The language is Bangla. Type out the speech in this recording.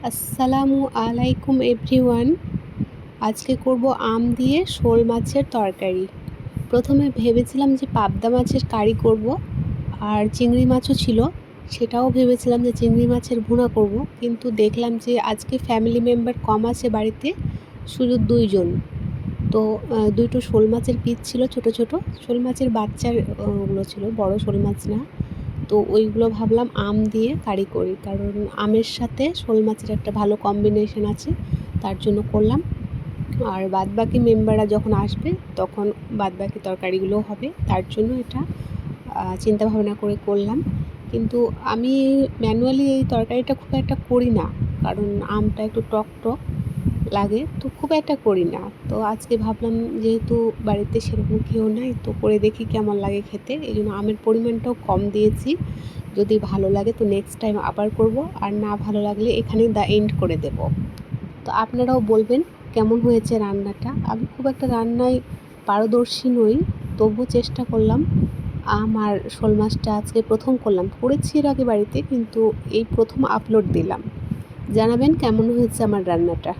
আসসালামু আলাইকুম এভরিওয়ান। আজকে করব আম দিয়ে শোল মাছের তরকারি। প্রথমে ভেবেছিলাম যে পাবদা মাছের কারি করব, আর চিংড়ি মাছও ছিল, সেটাও ভেবেছিলাম যে চিংড়ি মাছের ভুনা করব, কিন্তু দেখলাম যে আজকে ফ্যামিলি মেম্বার কম আছে বাড়িতে, শুধু 2 জন। তো দুটো শোল মাছের পিস ছিল, ছোট ছোট শোল মাছের বাচ্চার ওগুলো ছিল, বড় শোল মাছ না। তো ওইগুলো ভাবলাম আম দিয়ে কারি করি, কারণ আমের সাথে শোল মাছের একটা ভালো কম্বিনেশন আছে, তার জন্য করলাম। আর বাদবাকি মেম্বাররা যখন আসবে তখন বাদবাকি তরকারিগুলোও হবে, তার জন্য এটা চিন্তা ভাবনা করে করলাম। কিন্তু আমি ম্যানুয়ালি এই তরকারিটা খুব একটা করি না, কারণ আমটা একটু টক টক লাগে, তো খুব একটা করি না। তো আজকে ভাবলাম যেহেতু বাড়িতে সেরকম কেউ নাই, তো করে দেখি কেমন লাগে খেতে। এই জন্য আমের পরিমাণটাও কম দিয়েছি। যদি ভালো লাগে তো নেক্সট টাইম আবার করব, আর না ভালো লাগলে এখানেই দ্য এন্ড করে দেব। তো আপনারাও বলবেন কেমন হয়েছে রান্নাটা। আমি খুব একটা রান্নায় পারদর্শী নই, তবুও চেষ্টা করলাম। আমার শোল মাছটা আজকে প্রথম করলাম, করেছি এর আগে বাড়িতে, কিন্তু এই প্রথম আপলোড দিলাম। জানাবেন কেমন হয়েছে আমার রান্নাটা।